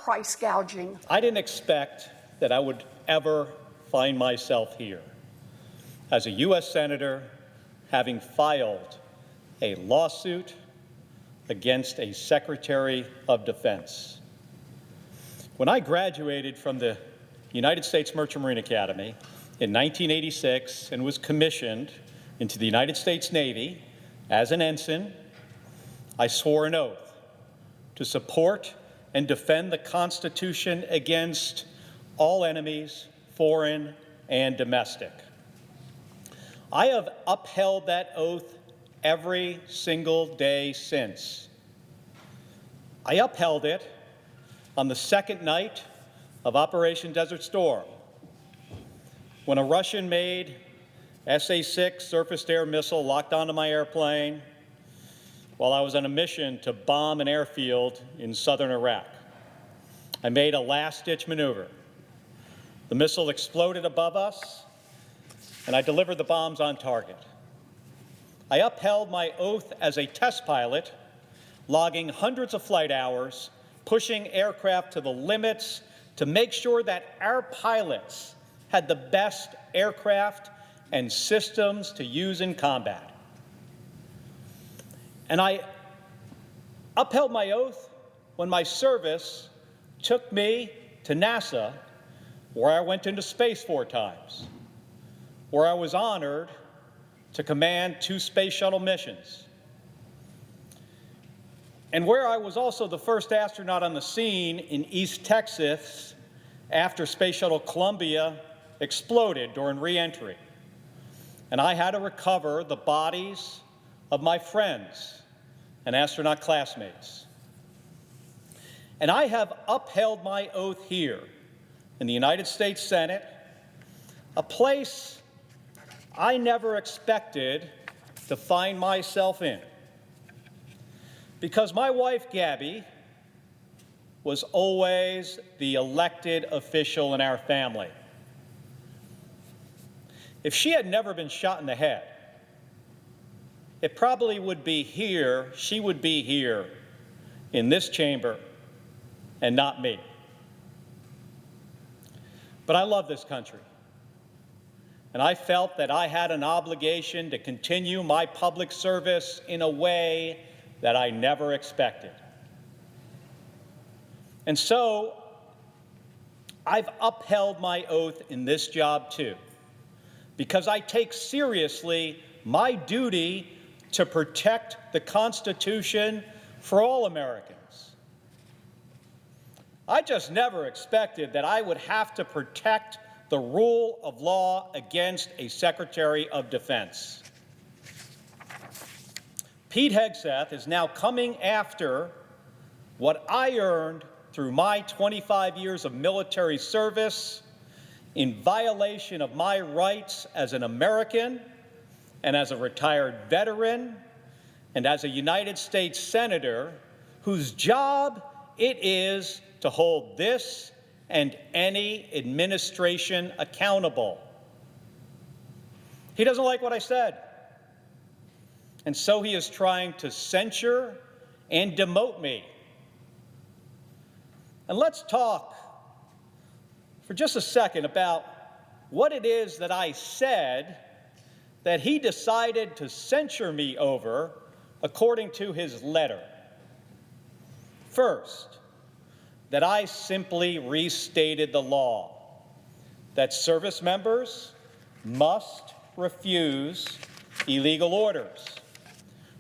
price gouging. I didn't expect that I would ever find myself here as a U.S. Senator having filed a lawsuit against a Secretary of Defense. When I graduated from the United States Merchant Marine Academy in 1986 and was commissioned into the United States Navy as an ensign, I swore an oath to support and defend the Constitution against all enemies, foreign and domestic. I have upheld that oath every single day since. I upheld it on the second night of Operation Desert Storm, when a Russian-made SA-6 surface-to-air missile locked onto my airplane while I was on a mission to bomb an airfield in southern Iraq. I made a last-ditch maneuver. The missile exploded above us, and I delivered the bombs on target. I upheld my oath as a test pilot, logging hundreds of flight hours, pushing aircraft to the limits to make sure that our pilots had the best aircraft and systems to use in combat. And I upheld my oath when my service took me to NASA, where I went into space 4 times, where I was honored to command 2 space shuttle missions, and where I was also the first astronaut on the scene in East Texas after Space Shuttle Columbia exploded during re-entry. And I had to recover the bodies of my friends and astronaut classmates. And I have upheld my oath here in the United States Senate, a place I never expected to find myself in. Because my wife, Gabby, was always the elected official in our family. If she had never been shot in the head, it probably would be here, she would be here in this chamber and not me. But I love this country, and I felt that I had an obligation to continue my public service in a way that I never expected. And so I've upheld my oath in this job too, because I take seriously my duty to protect the Constitution for all Americans. I just never expected that I would have to protect the rule of law against a Secretary of Defense. Pete Hegseth is now coming after what I earned through my 25 years of military service in violation of my rights as an American and as a retired veteran and as a United States Senator whose job it is to hold this and any administration accountable. He doesn't like what I said. And so he is trying to censure and demote me. And let's talk for just a second about what it is that I said that he decided to censure me over, according to his letter. First, that I simply restated the law, that service members must refuse illegal orders.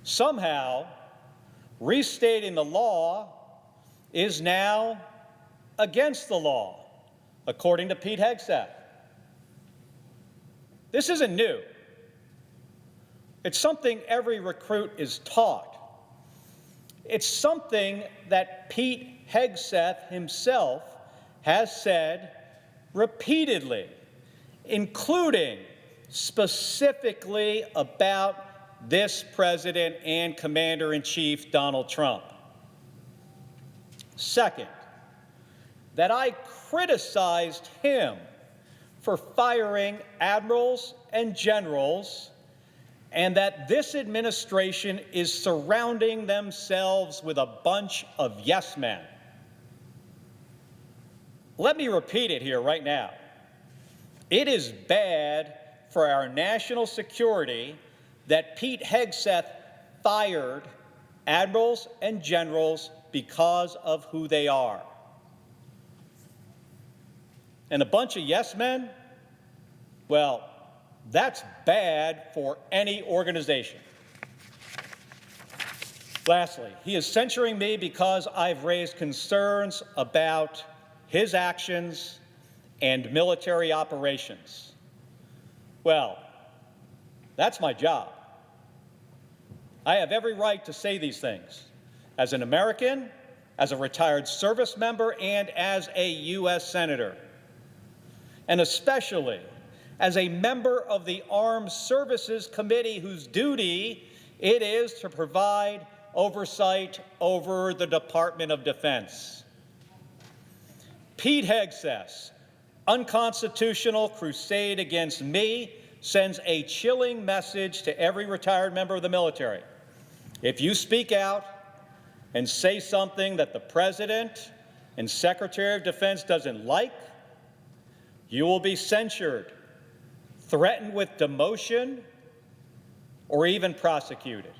Somehow, restating the law is now against the law, according to Pete Hegseth. This isn't new. It's something every recruit is taught. It's something that Pete Hegseth himself has said repeatedly, including specifically about this President and Commander-in-Chief Donald Trump. Second, that I criticized him for firing admirals and generals, and that this administration is surrounding themselves with a bunch of yes men. Let me repeat it here right now. It is bad for our national security that Pete Hegseth fired admirals and generals because of who they are. And a bunch of yes men, well, that's bad for any organization. Lastly, he is censuring me because I've raised concerns about his actions and military operations. Well, that's my job. I have every right to say these things as an American, as a retired service member, and as a U.S. Senator, and especially as a member of the Armed Services Committee whose duty it is to provide oversight over the Department of Defense. Pete Hegseth's unconstitutional crusade against me sends a chilling message to every retired member of the military. If you speak out and say something that the President and Secretary of Defense doesn't like, you will be censured, threatened with demotion, or even prosecuted.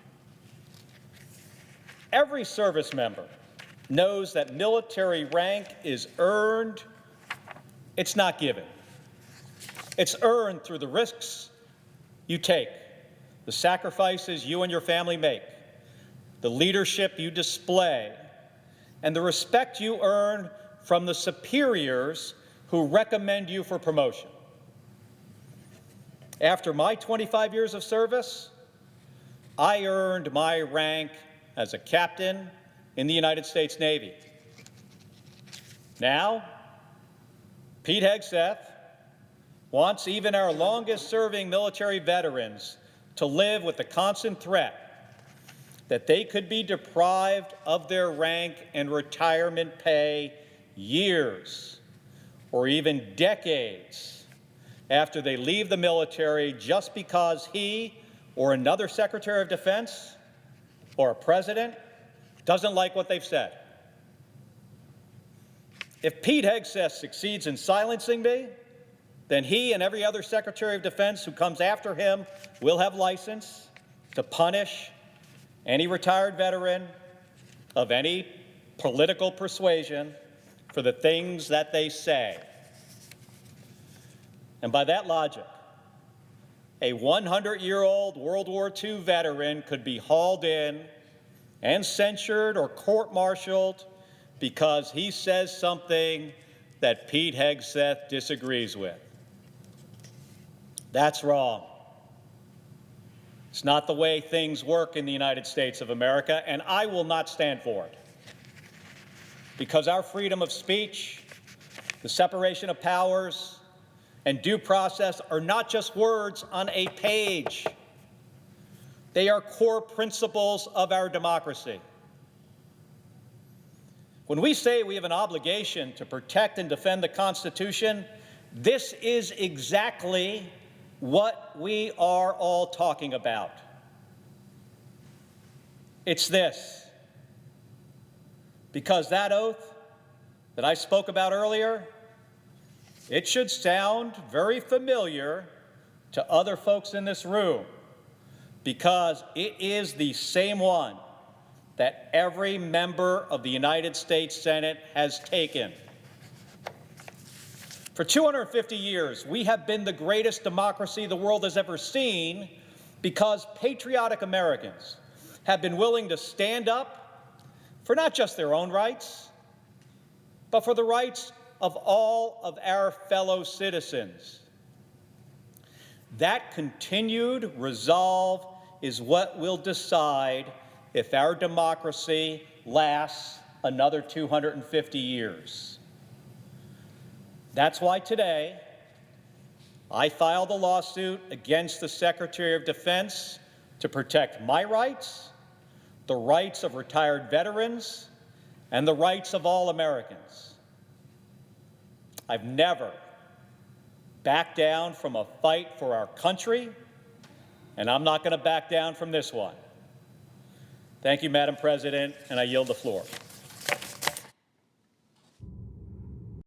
Every service member knows that military rank is earned, it's not given. It's earned through the risks you take, the sacrifices you and your family make, the leadership you display, and the respect you earn from the superiors who recommend you for promotion. After my 25 years of service, I earned my rank as a captain in the United States Navy. Now, Pete Hegseth wants even our longest-serving military veterans to live with the constant threat that they could be deprived of their rank and retirement pay years or even decades after they leave the military just because he or another Secretary of Defense or a president doesn't like what they've said. If Pete Hegseth succeeds in silencing me, then he and every other Secretary of Defense who comes after him will have license to punish any retired veteran of any political persuasion for the things that they say. And by that logic, a 100-year-old World War II veteran could be hauled in and censured or court-martialed because he says something that Pete Hegseth disagrees with. That's wrong. It's not the way things work in the United States of America, and I will not stand for it. Because our freedom of speech, the separation of powers, and due process are not just words on a page. They are core principles of our democracy. When we say we have an obligation to protect and defend the Constitution, this is exactly what we are all talking about. It's this. Because that oath that I spoke about earlier, it should sound very familiar to other folks in this room, because it is the same one that every member of the United States Senate has taken. For 250 years, we have been the greatest democracy the world has ever seen because patriotic Americans have been willing to stand up for not just their own rights, but for the rights of all of our fellow citizens. That continued resolve is what will decide if our democracy lasts another 250 years. That's why today I filed a lawsuit against the Secretary of Defense to protect my rights, the rights of retired veterans, and the rights of all Americans. I've never backed down from a fight for our country, and I'm not going to back down from this one. Thank you, Madam President, and I yield the floor.